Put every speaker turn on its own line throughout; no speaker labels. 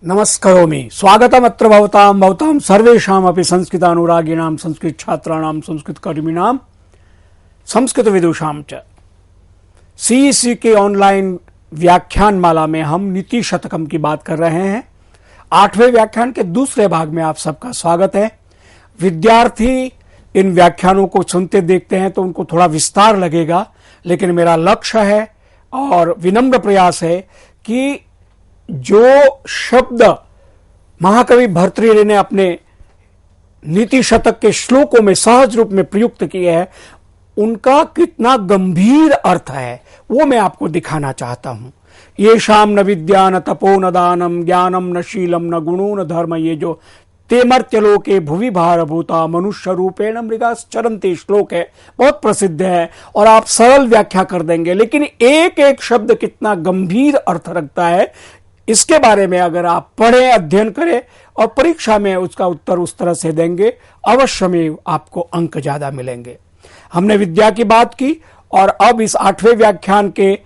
नमस्करोमि स्वागतमत्र भवतां सर्वेषामपि संस्कृतानुरागिणां संस्कृतछात्राणां संस्कृतकर्मिणां संस्कृतविदुषां च सीईसी के ऑनलाइन व्याख्यान माला में हम नीति शतकम की बात कर रहे हैं। 8वें व्याख्यान के दूसरे भाग में आप सबका स्वागत है। विद्यार्थी इन व्याख्यानों को सुनते देखते हैं तो उनको थोड़ा विस्तार लगेगा, लेकिन मेरा लक्ष्य है और विनम्र प्रयास है कि जो शब्द महाकवि भर्तृहरि ने अपने नीति शतक के श्लोकों में सहज रूप में प्रयुक्त किए हैं, उनका कितना गंभीर अर्थ है वो मैं आपको दिखाना चाहता हूं। ये शाम न विद्या न तपो न दानम ज्ञानम न शीलम न गुणो न धर्म, ये जो तेमर्त्यलोके भुवि भारभूता मनुष्य रूपेण मृगाश्चरन्ति श्लोक है, बहुत प्रसिद्ध है और आप सरल व्याख्या कर देंगे, लेकिन एक एक शब्द कितना गंभीर अर्थ रखता है इसके बारे में अगर आप पढ़ें, अध्ययन करें और परीक्षा में उसका उत्तर उस तरह से देंगे, अवश्य में आपको अंक ज्यादा मिलेंगे। हमने विद्या की बात की और अब इस 8वें व्याख्यान के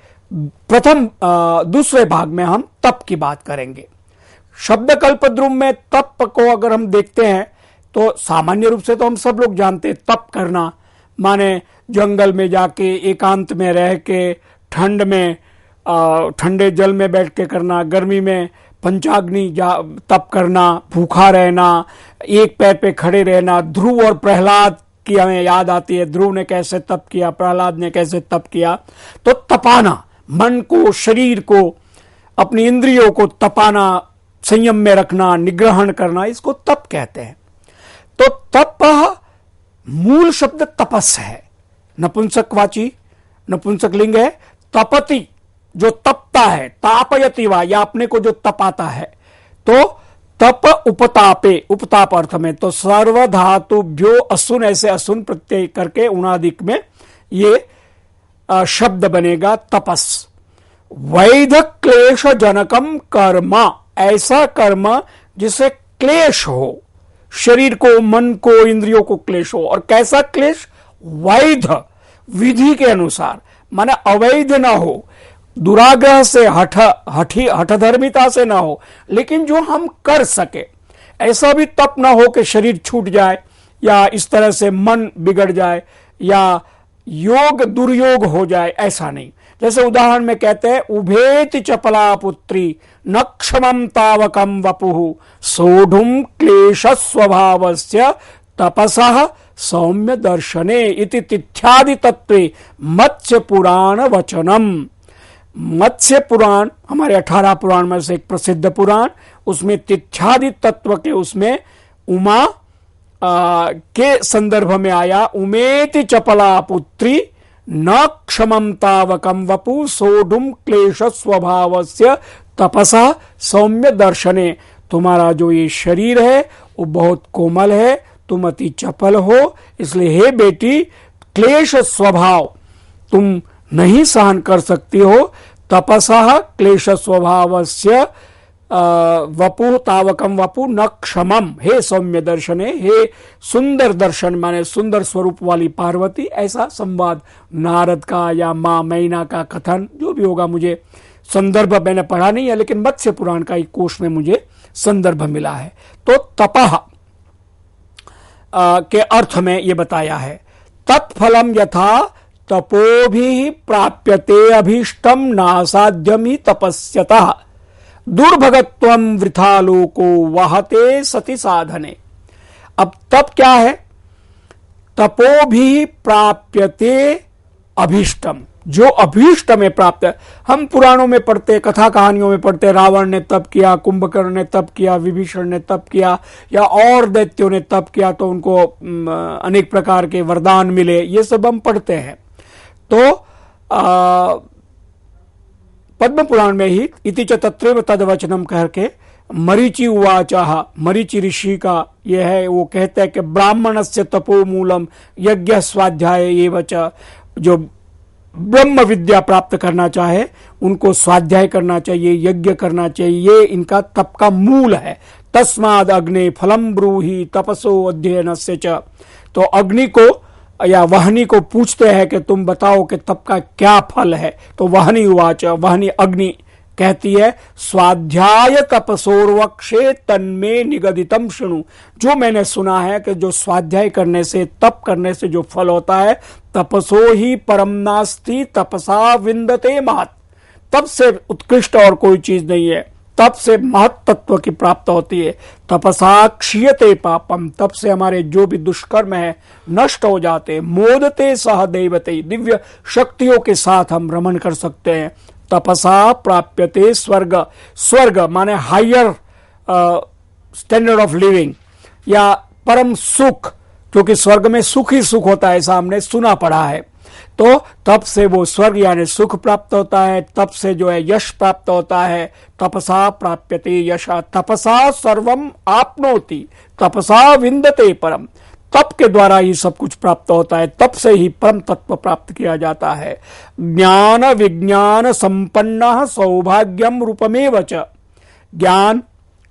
दूसरे भाग में हम तप की बात करेंगे। शब्द कल्पद्रुम में तप को अगर हम देखते हैं तो सामान्य रूप से तो हम सब लोग जानते हैं, तप करना माने जंगल में जाके एकांत में रह के ठंड में ठंडे जल में बैठ के करना, गर्मी में पंचाग्नि तप करना, भूखा रहना, एक पैर पे खड़े रहना। ध्रुव और प्रहलाद की हमें याद आती है, ध्रुव ने कैसे तप किया, प्रहलाद ने कैसे तप किया। तो तपाना, मन को, शरीर को, अपनी इंद्रियों को तपाना, संयम में रखना, निग्रहण करना, इसको तप कहते हैं। तो तप मूल शब्द तपस है, नपुंसकवाची नपुंसक लिंग है। तपति जो तपता है, तापयति वा या अपने को जो तपाता है। तो तप उपतापे, उपताप अर्थ में तो सर्वधातुभ्यो असुन, ऐसे असुन प्रत्यय करके उणादिक में ये शब्द बनेगा तपस। वैध क्लेश जनकम कर्म, ऐसा कर्म जिसे क्लेश हो, शरीर को, मन को, इंद्रियों को क्लेश हो। और कैसा क्लेश? वैध, विधि के अनुसार, माने अवैध ना हो, दुराग्रह से, हठधर्मिता से ना हो, लेकिन जो हम कर सके। ऐसा भी तप ना हो कि शरीर छूट जाए या इस तरह से मन बिगड़ जाए या योग दुर्योग हो जाए, ऐसा नहीं। जैसे उदाहरण में कहते हैं, उभेति चपला पुत्री न क्षमं तावकं वपुः सोढुं क्लेश स्वभावस्य तपसः सौम्य दर्शने इति तिथ्यादि तत्वे मत्स्य पुराण वचनम। मत्स्य पुराण हमारे 18 पुराण में से एक प्रसिद्ध पुराण, उसमें तिथ्यादि तत्व के उसमें उमा के संदर्भ में आया, उमेति चपला पुत्री न क्षमं तावकं वपु सोढुं क्लेश स्वभावस्य तपसा सौम्य दर्शने। तुम्हारा जो ये शरीर है वो बहुत कोमल है, तुम अति चपल हो, इसलिए हे बेटी क्लेश स्वभाव तुम नहीं सहन कर सकती हो। तपसः क्लेश स्वभावस्य वपु तावकम वपु न क्षमम, हे सौम्य दर्शने, हे सुंदर दर्शन माने सुंदर स्वरूप वाली पार्वती। ऐसा संवाद नारद का या मां मैना का कथन जो भी होगा, मुझे संदर्भ मैंने पढ़ा नहीं है, लेकिन मत्स्य पुराण का एक कोश में मुझे संदर्भ मिला है। तो तपः के अर्थ में ये बताया है, तत्फलम यथा तपोभिः प्राप्यते अभीष्टम नासाध्यम ही तपस्यतः दुर्भगत्वम वृथा लोको वहते सति साधने। अब तप क्या है? तपोभिः प्राप्यते अभीष्टम, जो अभीष्ट में प्राप्त है। हम पुराणों में पढ़ते, कथा कहानियों में पढ़ते, रावण ने तप किया, कुंभकर्ण ने तप किया, विभीषण ने तप किया या और दैत्यों ने तप किया तो उनको अनेक प्रकार के वरदान मिले, ये सब हम पढ़ते हैं। तो पद्म पुराण में ही इति च तत्रैव तद्वचनम कह के मरीचि उवाचः, मरीचि ऋषि का यह है, वो कहते हैं कि ब्राह्मणस्य तपो मूलम यज्ञ स्वाध्याय एव च। जो ब्रह्म विद्या प्राप्त करना चाहे उनको स्वाध्याय करना चाहिए, यज्ञ करना चाहिए, ये इनका तप का मूल है। तस्माद अग्ने फलम ब्रूहि तपसो अध्ययनस्य च। तो अग्नि को या वहनी को पूछते हैं कि तुम बताओ कि तप का क्या फल है। तो वहनी उवाच, वहनी अग्नि कहती है स्वाध्याय तपसोर्वक्षे तन्मे निगदितम शृणु। जो मैंने सुना है कि जो स्वाध्याय करने से, तप करने से जो फल होता है, तपसो ही परम नास्ति तपसा विंदते महत्। तप से उत्कृष्ट और कोई चीज नहीं है, तप से महत् तत्व की प्राप्त होती है। तपसा क्षीयते पापम, तप से हमारे जो भी दुष्कर्म है नष्ट हो जाते। मोदते सह दैवते, दिव्य शक्तियों के साथ हम रमण कर सकते हैं। तपसा प्राप्यते स्वर्ग, स्वर्ग माने हायर स्टैंडर्ड ऑफ लिविंग या परम सुख, क्योंकि स्वर्ग में सुख ही सुख होता है, ऐसा हमने सुना पढ़ा है। तो तप से वो स्वर्ग यानी सुख प्राप्त होता है, तप से जो है यश प्राप्त होता है। तपसा प्राप्यते यश, तपसा सर्वम आपनोति, तपसा विंदते परम। तप के द्वारा ही सब कुछ प्राप्त होता है, तप से ही परम तत्व प्राप्त किया जाता है। ज्ञान विज्ञान संपन्न सौभाग्यम रूपमेव च, ज्ञान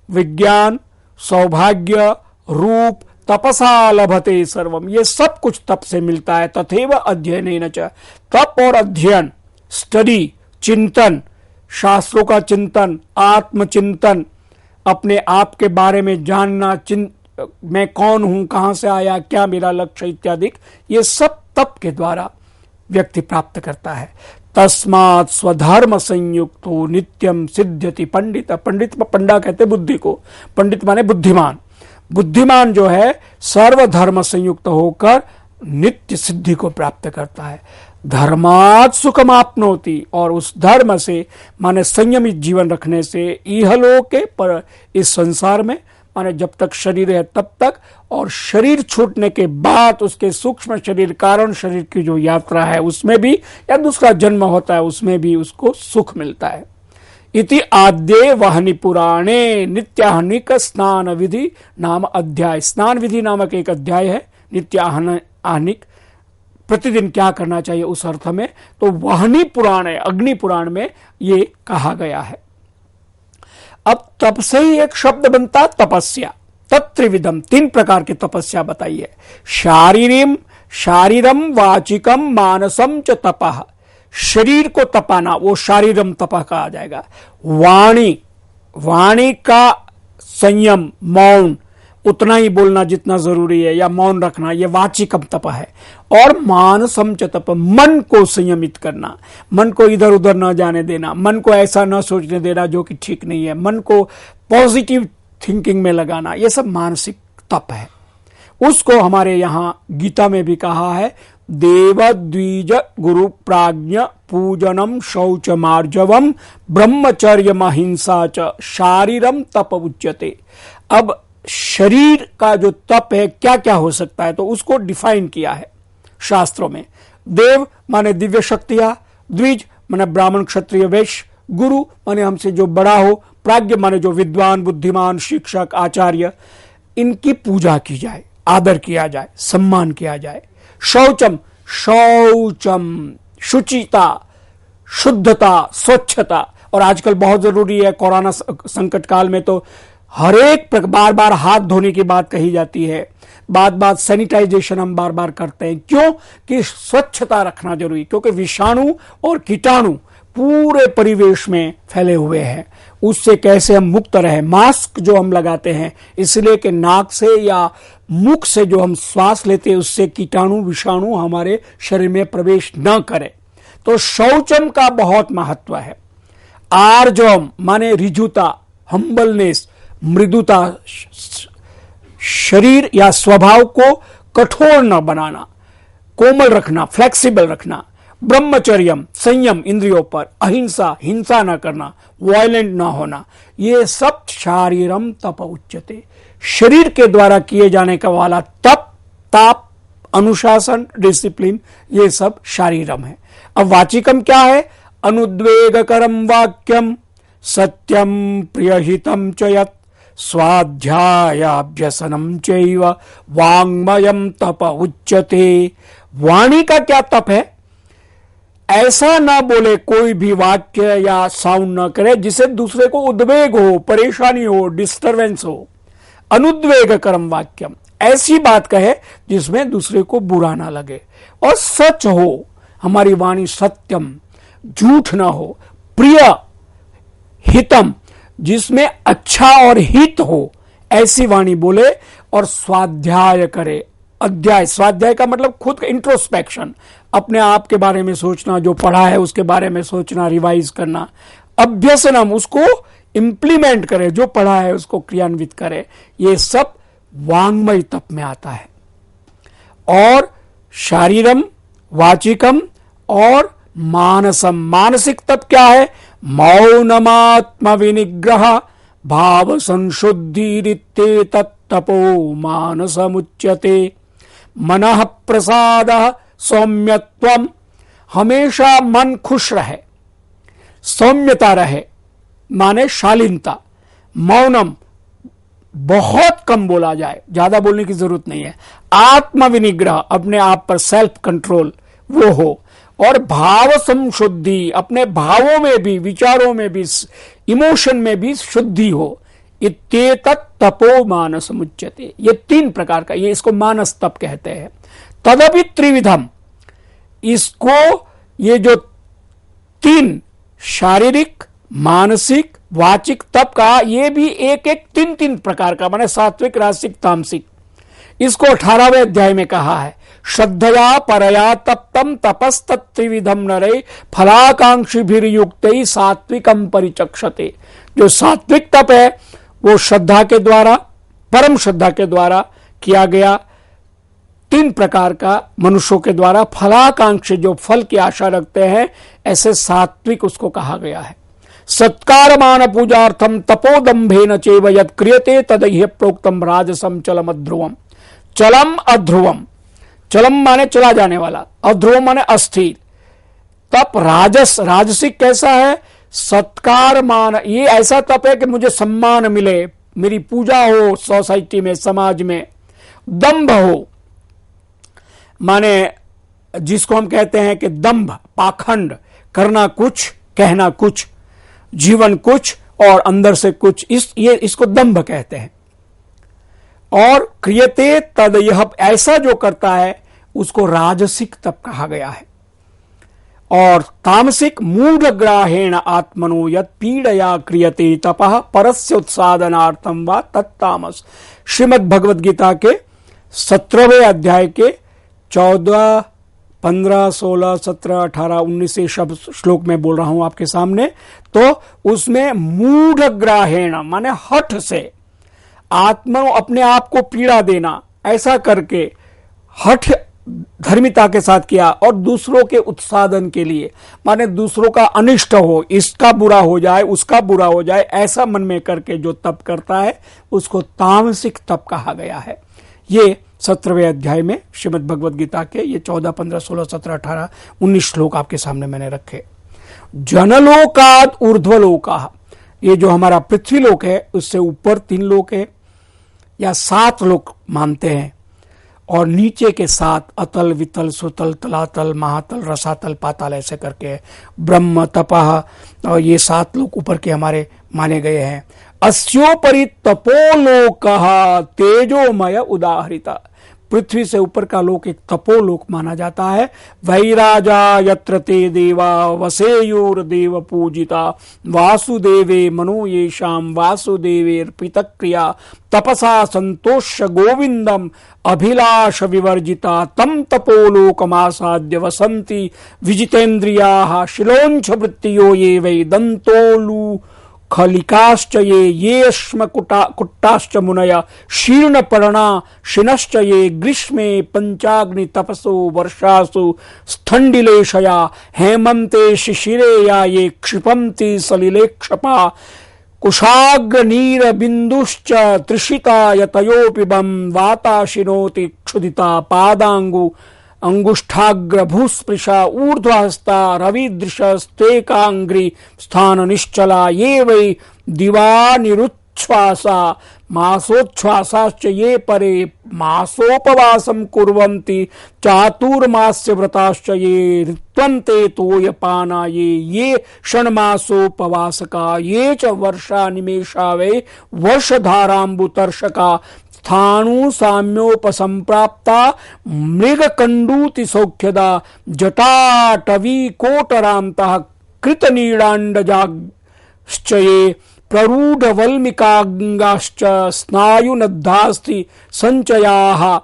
विज्ञान सौभाग्य रूप तपसा लभते सर्वम, ये सब कुछ तप से मिलता है। तथैव अध्ययनेन च, तप और अध्ययन, स्टडी, चिंतन, शास्त्रों का चिंतन, आत्मचिंतन, अपने आप के बारे में जानना, मैं कौन हूं, कहां से आया, क्या मेरा लक्ष्य इत्यादि, ये सब तप के द्वारा व्यक्ति प्राप्त करता है। तस्मात् स्वधर्म संयुक्तो नित्यम सिद्ध्यति पंडित, पंडित पंडा कहते बुद्धि को, पंडित माने बुद्धिमान। बुद्धिमान जो है सर्वधर्म संयुक्त होकर नित्य सिद्धि को प्राप्त करता है। धर्मात् सुखमाप्नोति, और उस धर्म से माने संयमित जीवन रखने से इहलोके पर, इस संसार में माने जब तक शरीर है तब तक, और शरीर छूटने के बाद उसके सूक्ष्म शरीर कारण शरीर की जो यात्रा है उसमें भी, या दूसरा जन्म होता है उसमें भी उसको सुख मिलता है। इति आद्ये वहनि पुराणे नित्याहनिक स्नान विधि नाम अध्याय, स्नान विधि नामक एक अध्याय है, नित्याहनिक, प्रतिदिन क्या करना चाहिए उस अर्थ में। तो वहनि पुराण है, अग्नि पुराण में ये कहा गया है। अब तप से ही एक शब्द बनता तपस्या। तत्त्रिविधम, तीन प्रकार की तपस्या बताई है। शारीरम वाचिकम मानसम च तपः, शरीर को तपाना वो शारीरम तपः कहा जाएगा। वाणी का संयम, मौन, उतना ही बोलना जितना जरूरी है या मौन रखना, ये वाचिकम तप है। और मानसम च तप, मन को संयमित करना, मन को इधर उधर न जाने देना, मन को ऐसा न सोचने देना जो कि ठीक नहीं है, मन को पॉजिटिव थिंकिंग में लगाना, ये सब मानसिक तप है। उसको हमारे यहां गीता में भी कहा है, देव द्विज गुरु प्राज्ञ पूजनम शौच मार्जवम ब्रह्मचर्य महिंसा च शारीरम तप उच्यते। अब शरीर का जो तप है क्या क्या हो सकता है, तो उसको डिफाइन किया है शास्त्रों में। देव माने दिव्य शक्तियां, द्विज माने ब्राह्मण क्षत्रिय वैश्य, गुरु माने हमसे जो बड़ा हो, प्राज्ञ माने जो विद्वान बुद्धिमान शिक्षक आचार्य, इनकी पूजा की जाए, आदर किया जाए, सम्मान किया जाए। शौचम, शुचिता, शुद्धता, स्वच्छता, और आजकल बहुत जरूरी है कोरोना संकट काल में, तो हर एक बार बार हाथ धोने की बात कही जाती है, बात सैनिटाइजेशन हम बार बार करते हैं। क्यों कि स्वच्छता रखना जरूरी, क्योंकि विषाणु और कीटाणु पूरे परिवेश में फैले हुए हैं, उससे कैसे हम मुक्त रहे। मास्क जो हम लगाते हैं इसलिए कि नाक से या मुख से जो हम श्वास लेते हैं उससे कीटाणु विषाणु हमारे शरीर में प्रवेश न करे। तो शौचम का बहुत महत्व है। आर्जवम माने रिजुता, हम्बलनेस, मृदुता, शरीर या स्वभाव को कठोर न बनाना, कोमल रखना, फ्लेक्सिबल रखना। ब्रह्मचर्यम, संयम इंद्रियों पर, अहिंसा, हिंसा न करना, वायलेंट ना होना, ये सब शारीरम तप उच्यते। शरीर के द्वारा किए जाने का वाला तप, ताप, अनुशासन, डिसिप्लिन, ये सब शारीरम है। अब वाचिकम क्या है? अनुद्वेगकरम वाक्यम सत्यम प्रियहितम च यत् स्वाध्यायाभ्यसनम चैव वाङ्मयम तप उच्यते। वाणी का क्या तप है? ऐसा ना बोले, कोई भी वाक्य या साउंड ना करे जिसे दूसरे को उद्वेग हो, परेशानी हो, डिस्टरबेंस हो। अनुद्वेगकरम वाक्यम, ऐसी बात कहे जिसमें दूसरे को बुरा ना लगे, और सच हो, हमारी वाणी सत्यम, झूठ ना हो। प्रिय हितम, जिसमें अच्छा और हित हो ऐसी वाणी बोले, और स्वाध्याय करे। अध्याय, स्वाध्याय का मतलब खुद इंट्रोस्पेक्शन, अपने आप के बारे में सोचना, जो पढ़ा है उसके बारे में सोचना, रिवाइज करना। अभ्यसनम, उसको इंप्लीमेंट करे, जो पढ़ा है उसको क्रियान्वित करे। ये सब वांग्मय तप में आता है। और शारीरम, वाचिकम और मानसम, मानसिक तप क्या है? मौनमात्म विनिग्रह भाव संशुद्धि तपो मानसमुच्यते। मनः प्रसाद सौम्यत्वम, हमेशा मन खुश रहे, सौम्यता रहे माने शालीनता। मौनम, बहुत कम बोला जाए, ज्यादा बोलने की जरूरत नहीं है। आत्म विनिग्रह, अपने आप पर सेल्फ कंट्रोल वो हो। और भाव संशुद्धि, अपने भावों में भी, विचारों में भी, इमोशन में भी शुद्धि हो। इत्येतत् तपो मानस मुच्यते, ये 3 प्रकार का, ये इसको मानस तप कहते हैं। तदपि त्रिविधम, इसको ये जो 3 शारीरिक, मानसिक, वाचिक तप का, ये भी एक 3 प्रकार का, माने सात्विक, रासिक, तामसिक। इसको 18वें अध्याय में कहा है, श्रद्धया परया तप्तम तपस्तत्त्रिविधम नरे फलाकांक्षिभिर्युक्त सात्विकम परिचक्षते। जो सात्विक तप है वो श्रद्धा के द्वारा, परम श्रद्धा के द्वारा किया गया, 3 प्रकार का मनुष्यों के द्वारा फलाकांक्षी, जो फल की आशा रखते हैं, ऐसे सात्विक उसको कहा गया है। सत्कारमान पूजार्थम तपोदंभेन चैव यत् क्रियते तदह्य प्रोक्तम राजसम चलम अध्रुवम। चलम अध्रुवम, चलम माने चला जाने वाला, अध्रुवम माने अस्थिर। तप राजस, राजसिक कैसा है? सत्कार मान, ये ऐसा तप है कि मुझे सम्मान मिले, मेरी पूजा हो सोसाइटी में, समाज में। दंभ हो माने जिसको हम कहते हैं कि दंभ, पाखंड, करना कुछ, कहना कुछ, जीवन कुछ और अंदर से कुछ, इसको दंभ कहते हैं। और क्रियते तद, यह ऐसा जो करता है उसको राजसिक तप कहा गया है। और तामसिक मूढ़ग्राहेण आत्मनो यत् पीड़या क्रियते तपः परस्य उत्सादनार्थम वा तत्तामस। श्रीमद् भगवद गीता के 17वें अध्याय के 14, 15, 16, 17, 18, 19 शब्द श्लोक में बोल रहा हूं आपके सामने। तो उसमें मूढ़ग्राहेण माने हठ से, आत्मा, अपने आप को पीड़ा देना, ऐसा करके हठ धर्मिता के साथ किया। और दूसरों के उत्सादन के लिए, माने दूसरों का अनिष्ट हो, इसका बुरा हो जाए, उसका बुरा हो जाए, ऐसा मन में करके जो तप करता है उसको तामसिक तप कहा गया है। ये 17वें अध्याय में श्रीमद् भगवद गीता के ये 14, 15, 16, 17, 18, 19 श्लोक आपके सामने मैंने रखे। जनलोकाद ऊर्ध्वलोका, ये जो हमारा पृथ्वी लोक है उससे ऊपर 3 लोक है या 7 लोक मानते हैं। और नीचे के 7 अतल, वितल, सुतल, तलातल, महातल, रसातल, पाताल, ऐसे करके ब्रह्म, तपः, और ये 7 लोक ऊपर के हमारे माने गए हैं। अस्योपरि तपोलोकः तेजोमय उदाहरिता, पृथ्वी से ऊपर का लोक एक तपोलोक माना जाता है। वैराजा यत्र ते देवा वसेयोर देव पूजिता वासुदेवे मनो येषाम वासुदेवे अर्पित क्रिया तपसा संतोष्य गोविंदम अभिलाष विवर्जिता तम तपोलोकमासाद्य वसंति विजितेन्द्रियाः शिलोंछ वृत्तियो ये वै दंतोलू खलिकाश्च ये श्म कुट्टाश्च मुनय शीर्ण पर्णा शिनश्च ये ग्रीष्मे पंचाग्नि तपसो वर्षासु स्थंडिलेशया हेमंते शिशिरे या ये क्षिपन्ति सलिले क्षपा कुशाग्र नीर बिंदुश्च त्रिषिता यतयोपि बम वाताशिनोति क्षुदिता पादांगु अंगुष्ठाग्र भूस्पृशा ऊर्ध्वहस्ता रविदृशस्तेकांग्री स्थान निश्चला ये वै दिवानिरुच्छ्वासा मासोच्छ्वासाश्च ये परे मासोपवासं कुर्वन्ति चातुर्मास्य व्रताश्च ये ऋत्वन्ते तोयपाना ये षण्मासोपवासका ये च वर्षा निमेषा वै वर्षधाराम्बुतर्षका स्थाणु साम्योपसंप्राप्ता मृगकंडूति सौख्यदा जटाटवी कोटरांतः कृतनीडांडजा ये प्ररूढ़ वल्मिकांगाश्च स्नायुनद्धास्ति संचयाः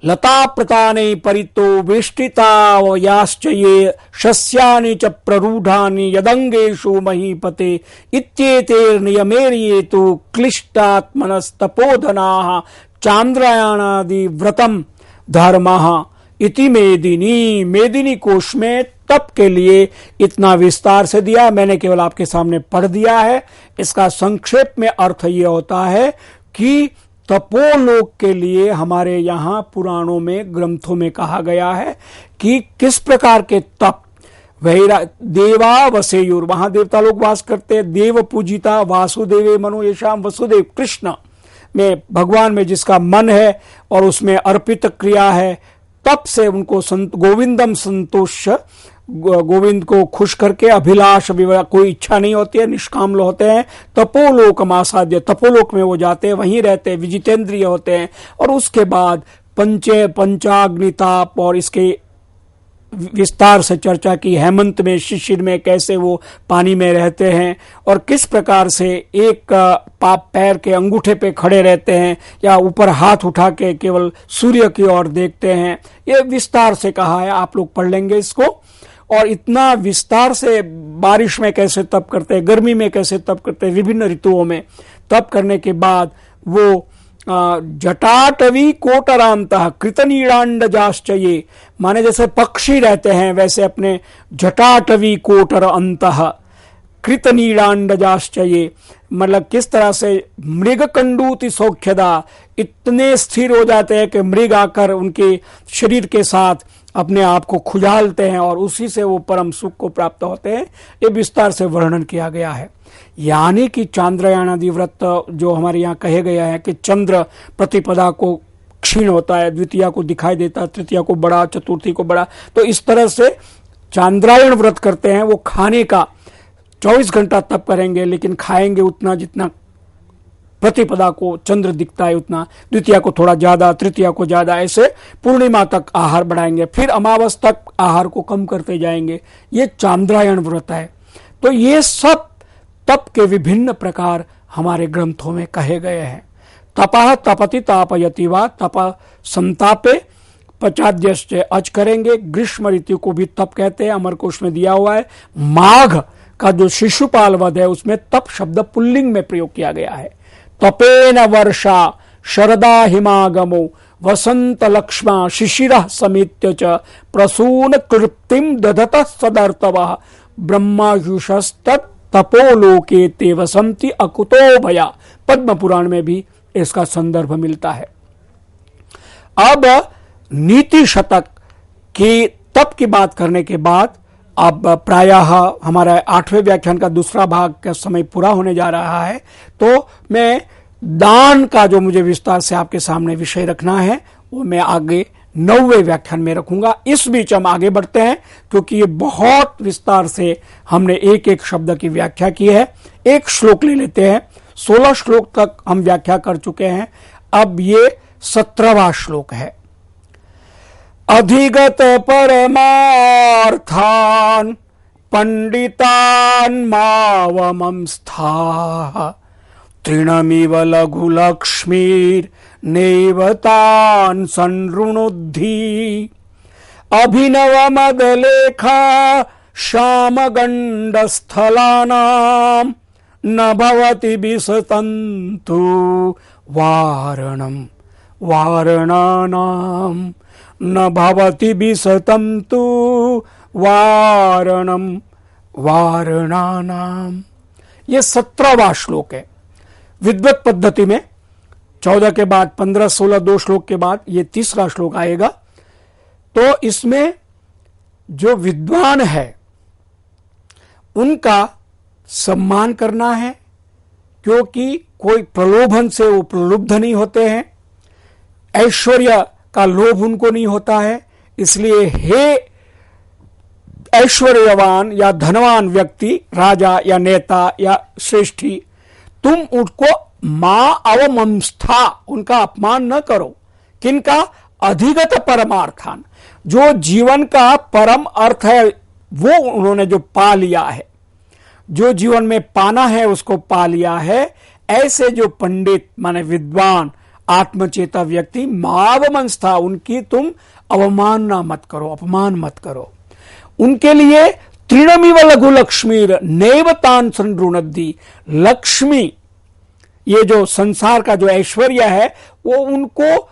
लता प्रताने परितो वेष्टितावयाश्च ये शस्यानि च प्ररूढ़ानि यदंगेषु महीपते इत्येतैर्नियमैर्येतु क्लिष्टात्मनस्तपोधनाः चांद्रायणादि व्रतम धर्मः इति मेदिनी कोश में तप के लिए इतना विस्तार से दिया। मैंने केवल आपके सामने पढ़ दिया है। इसका संक्षेप में अर्थ यह होता है कि तपोलोक के लिए हमारे यहाँ पुराणों में ग्रंथों में कहा गया है कि किस प्रकार के तप देवा वसेयुर, वहां देवता लोग वास करते हैं। देव पूजिता वासुदेवे मनो येषाम, वसुदेव कृष्ण में भगवान में जिसका मन है और उसमें अर्पित क्रिया है, तप से उनको गोविंदम संतोष, गोविंद को खुश करके अभिलाष कोई इच्छा नहीं होती है, निष्काम होते हैं। तपोलोक आसाद्य, तपोलोक में वो जाते हैं, वहीं रहते हैं, विजितेंद्रिय होते हैं। और उसके बाद पंचाग्नि ताप और इसके विस्तार से चर्चा की। हेमंत में शिशिर में कैसे वो पानी में रहते हैं और किस प्रकार से एक पाप पैर के अंगूठे पे खड़े रहते हैं या ऊपर हाथ उठा के केवल सूर्य की ओर देखते हैं। ये विस्तार से कहा है, आप लोग पढ़ लेंगे इसको। और इतना विस्तार से बारिश में कैसे तप करते हैं, गर्मी में कैसे तप करते हैं, विभिन्न ऋतुओं में तप करने के बाद वो जटाटवी कोटरांतः कृतनीड़ांडजाश्च, ये माने जैसे पक्षी रहते हैं वैसे अपने जटाटवी कोटर अंतः कृतनीड़ांडजाश्च, ये मतलब किस तरह से मृग कंडूति सौख्यदा, इतने स्थिर हो जाते हैं कि मृग आकर उनके शरीर के साथ अपने आप को खुजालते हैं और उसी से वो परम सुख को प्राप्त होते हैं। ये विस्तार से वर्णन किया गया है। यानी कि चांद्रयानादि व्रत जो हमारे यहाँ कहे गया है कि चंद्र प्रतिपदा को क्षीण होता है, द्वितीया को दिखाई देता है, तृतीया को बड़ा, चतुर्थी को बड़ा, तो इस तरह से चांद्रायण व्रत करते हैं। वो खाने का 24 घंटा तप करेंगे लेकिन खाएंगे उतना जितना प्रतिपदा को चंद्र दिखता है उतना, द्वितीया को थोड़ा ज्यादा, तृतीया को ज्यादा, ऐसे पूर्णिमा तक आहार बढ़ाएंगे, फिर अमावस तक आहार को कम करते जाएंगे। ये चांद्रायण व्रत है। तो ये सब तप के विभिन्न प्रकार हमारे ग्रंथों में कहे गए हैं। तपः तपति तापयति वा, तप संतापे पचाद्यश्च, अच करेंगे। ग्रीष्म ऋतु को भी तप कहते हैं, अमरकोश में दिया हुआ है। माघ का जो शिशुपाल वध है उसमें तप शब्द पुल्लिंग में प्रयोग किया गया है। तपेन वर्षा शरदा हिमागमो वसंत लक्ष्मा शिशिरः समित्य च प्रसून कृप्तिम दधतः सदर्तवः ब्रह्मायुषस्तत् तपोलोके ते वसंति अकुतो भया। पद्म पुराण में भी इसका संदर्भ मिलता है। अब नीति शतक की तप की बात करने के बाद अब प्रायः हमारा 8वें व्याख्यान का दूसरा भाग का समय पूरा होने जा रहा है, तो मैं दान का जो मुझे विस्तार से आपके सामने विषय रखना है वो मैं आगे 9वें व्याख्यान में रखूंगा। इस बीच हम आगे बढ़ते हैं क्योंकि ये बहुत विस्तार से हमने एक एक शब्द की व्याख्या की है। एक श्लोक ले लेते हैं। 16 श्लोक तक हम व्याख्या कर चुके हैं। अब ये 17वां श्लोक है। अधिगत परमार्थान पंडितान मावमंस्थाः तृणमिव लघु लक्ष्मीर नैवतान संऋणुद्धि अभिनव मदलेखा श्यामगंडस्थलानां न भवति विसतन्तु वारणं वारणानां न भवति विसतन्तु वारणं वारणानां। ये 17वां श्लोक है। विद्वत पद्धति में 14 के बाद 15, 16 2 श्लोक के बाद ये तीसरा श्लोक आएगा। तो इसमें जो विद्वान है उनका सम्मान करना है क्योंकि कोई प्रलोभन से वो प्रलुब्ध नहीं होते हैं, ऐश्वर्य का लोभ उनको नहीं होता है। इसलिए हे ऐश्वर्यवान या धनवान व्यक्ति, राजा या नेता या श्रेष्ठी, तुम उनको मां अवमंस्था, उनका अपमान न करो। किनका? अधिगत परमार्थान, जो जीवन का परम अर्थ है वो उन्होंने जो पा लिया है, जो जीवन में पाना है उसको पा लिया है। ऐसे जो पंडित माने विद्वान आत्मचेता व्यक्ति महावमंस्था, उनकी तुम अवमानना मत करो, अपमान मत करो। उनके लिए तृणमिव लघु लक्ष्मीर नैवतान संरुणद्धि, लक्ष्मी ये जो संसार का जो ऐश्वर्य है वो उनको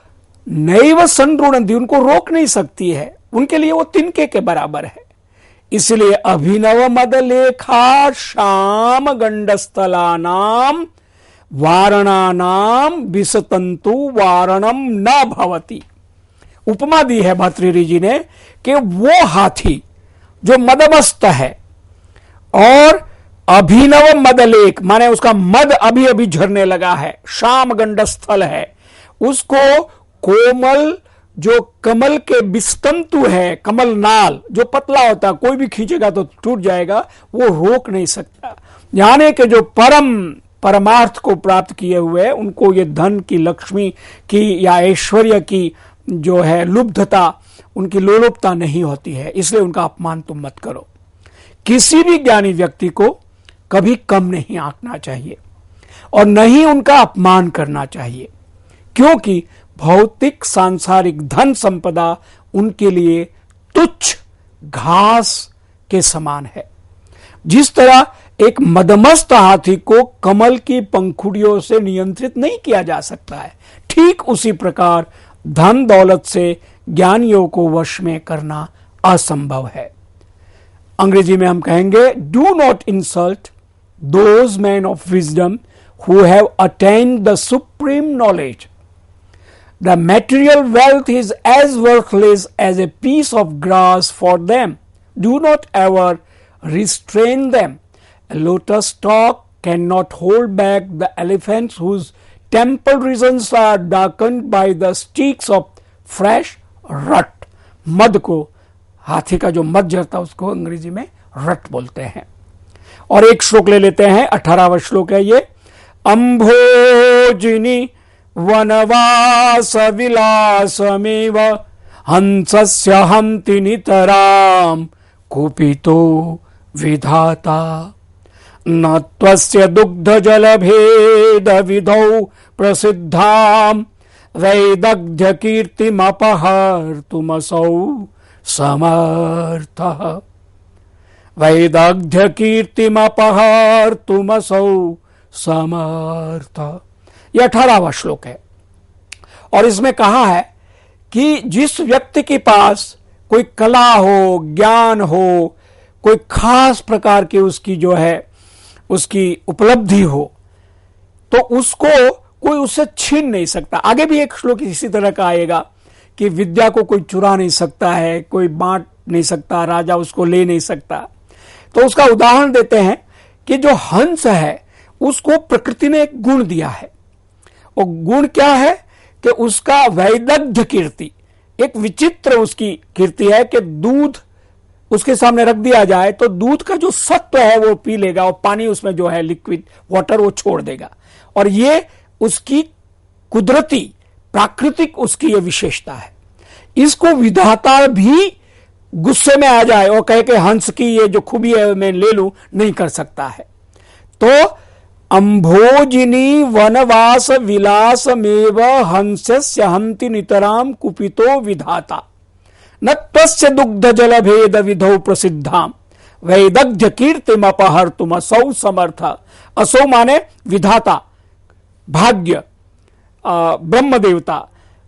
नैव संरुणद्धि, उनको रोक नहीं सकती है, उनके लिए वो तिनके के बराबर है। इसलिए अभिनव मद लेखा श्याम गंडस्थलानाम वारणानाम विसतंतु वारणम न भवति। उपमा दी है भर्तृहरि जी ने कि वो हाथी जो मदमस्त है और अभिनव मदलेख माने उसका मद अभी अभी झरने लगा है, श्याम गंडस्थल है, उसको कोमल जो कमल के विस्तंतु है, कमल नाल जो पतला होता है, कोई भी खींचेगा तो टूट जाएगा, वो रोक नहीं सकता। यानी कि जो परमार्थ को प्राप्त किए हुए उनको ये धन की, लक्ष्मी की या ऐश्वर्य की जो है लुब्धता, उनकी लोलुपता नहीं होती है, इसलिए उनका अपमान तुम मत करो। किसी भी ज्ञानी व्यक्ति को कभी कम नहीं आंकना चाहिए और न ही उनका अपमान करना चाहिए, क्योंकि भौतिक सांसारिक धन संपदा उनके लिए तुच्छ घास के समान है। जिस तरह एक मदमस्त हाथी को कमल की पंखुड़ियों से नियंत्रित नहीं किया जा सकता है, ठीक उसी प्रकार धन दौलत से ज्ञानियों को वश में करना असंभव है। अंग्रेजी में हम कहेंगे, do not insult those man of wisdom who have attend the supreme knowledge. The material wealth is as worthless as a piece of grass for them. Do not ever restrain them. A lotus stalk cannot hold back the elephants whose temple regions are darkened by the sticks of fresh rut. मद को, हाथी का जो मद झरता उसको अंग्रेजी में रट बोलते हैं। और एक श्लोक ले लेते हैं, 18वां श्लोक है ये। अंभोजिनी वनवास विलासमेव हंसस्य हंति नितराम कुपितो विधाता। न त्वस्य दुग्ध जल भेद विधौ प्रसिद्धाम वैदग्ध्य कीर्तिमपहर्तुमसौ समर्थः। वैदग्ध्य कीर्तिमपहर्तुमसौ समर्थः। यह 18वां श्लोक है और इसमें कहा है कि जिस व्यक्ति के पास कोई कला हो, ज्ञान हो, कोई खास प्रकार की उसकी जो है उसकी उपलब्धि हो, तो उसको कोई उससे छीन नहीं सकता। आगे भी एक श्लोक इसी तरह का आएगा कि विद्या को कोई चुरा नहीं सकता है, कोई बांट नहीं सकता, राजा उसको ले नहीं सकता। तो उसका उदाहरण देते हैं कि जो हंस है उसको प्रकृति ने एक गुण दिया है। और गुण क्या है कि उसका वैदग्ध्य कीर्ति, एक विचित्र उसकी कीर्ति है कि दूध उसके सामने रख दिया जाए तो दूध का जो सत्व है वो पी लेगा और पानी उसमें जो है लिक्विड वाटर वो छोड़ देगा। और ये उसकी कुदरती प्राकृतिक उसकी ये विशेषता है। इसको विधाता भी गुस्से में आ जाए और कहे कि हंस की ये जो खूबी है मैं ले लूं, नहीं कर सकता है। तो अंभोजिनी वनवास विलासमेव हंसस्य हंति नितराम कुपितो विधाता। न त्वस्य दुग्ध जल भेद विधौ प्रसिद्धाम वैदग्ध्य कीर्तिम अपहर्तुम असौ समर्थ। असौ माने विधाता, भाग्य, ब्रह्म देवता,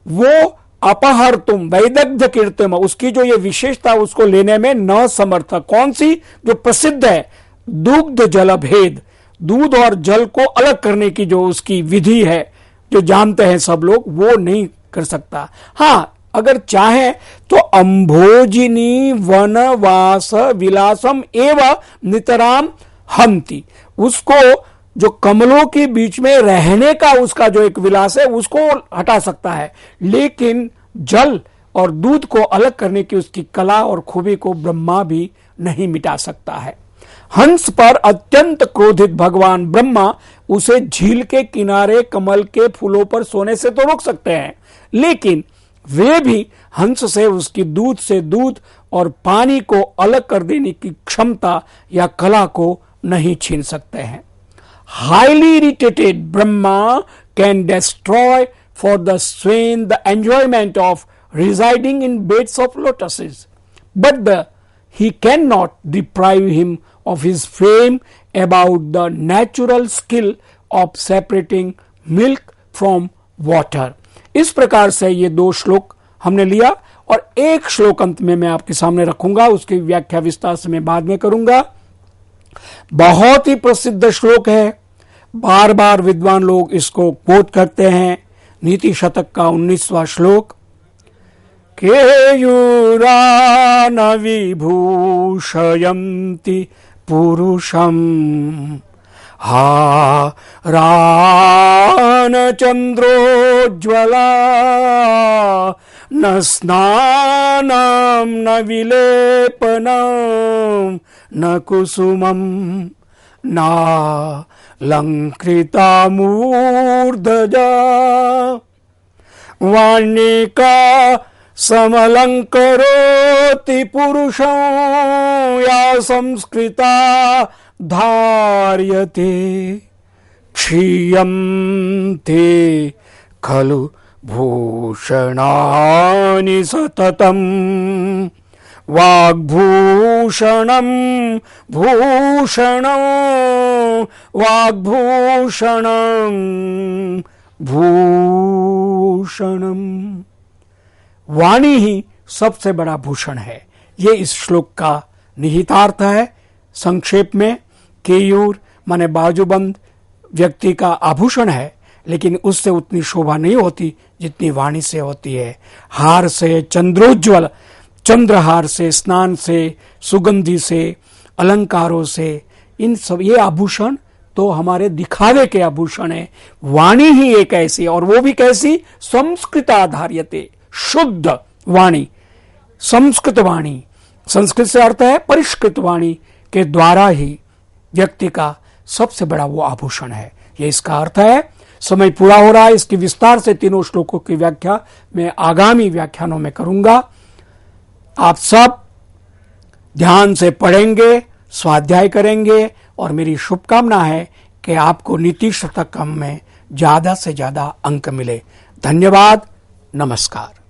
वो अपहर्तुम वैदग्ध्य कीर्तिम, उसकी जो ये विशेषता उसको लेने में न समर्थ। कौन सी? जो प्रसिद्ध है, दुग्ध जल भेद, दूध और जल को अलग करने की जो उसकी विधि है, जो जानते हैं सब लोग, वो नहीं कर सकता। हाँ, अगर चाहे तो अंभोजिनी वनवास विलासम एवं नितराम हंति, उसको जो कमलों के बीच में रहने का उसका जो एक विलास है उसको हटा सकता है, लेकिन जल और दूध को अलग करने की उसकी कला और खूबी को ब्रह्मा भी नहीं मिटा सकता है। हंस पर अत्यंत क्रोधित भगवान ब्रह्मा उसे झील के किनारे कमल के फूलों पर सोने से तो रोक सकते हैं, लेकिन वे भी हंस से उसकी दूध से दूध और पानी को अलग कर देने की क्षमता या कला को नहीं छीन सकते हैं। Highly irritated Brahma can destroy for the Sven the enjoyment of residing in beds of lotuses, but he cannot deprive him of his fame about the natural skill of separating milk from water। इस प्रकार से ये 2 श्लोक हमने लिया और एक श्लोक अंत में मैं आपके सामने रखूंगा, उसकी व्याख्या विस्तार से मैं बाद में करूंगा। बहुत ही प्रसिद्ध श्लोक है, बार बार विद्वान लोग इसको कोट करते हैं। नीति शतक का 19वां श्लोक, केयूरान विभूषयन्ति पुरुषं हारान चंद्रोज्ज्वला न स्नानं न विलेपनं न कुसुमं नालंकृता मूर्धजा वाणिका समलंकरोति पुरुषं या संस्कृता धार्यते क्षीयन्ते खलु भूषणानि सततं वाग्भूषणं भूषणं वाग्भूषणं भूषणं। वाणी ही सबसे बड़ा भूषण है। ये इस श्लोक का निहितार्थ है। संक्षेप में, केयूर माने बाजूबंद व्यक्ति का आभूषण है, लेकिन उससे उतनी शोभा नहीं होती जितनी वाणी से होती है। हार से, चंद्रोज्ज्वल चंद्रहार से, स्नान से, सुगंधि से, अलंकारों से, इन सब ये आभूषण तो हमारे दिखावे के आभूषण है। वाणी ही एक ऐसी, और वो भी कैसी, संस्कृत आधार्यते, शुद्ध वाणी, संस्कृत वाणी। संस्कृत से अर्थ है परिष्कृत वाणी के द्वारा ही व्यक्ति का सबसे बड़ा वो आभूषण है। ये इसका अर्थ है। समय पूरा हो रहा है। इसकी विस्तार से 3 श्लोकों की व्याख्या मैं आगामी व्याख्यानों में करूंगा। आप सब ध्यान से पढ़ेंगे, स्वाध्याय करेंगे, और मेरी शुभकामना है कि आपको नीति शतक में ज्यादा से ज्यादा अंक मिले। धन्यवाद। नमस्कार।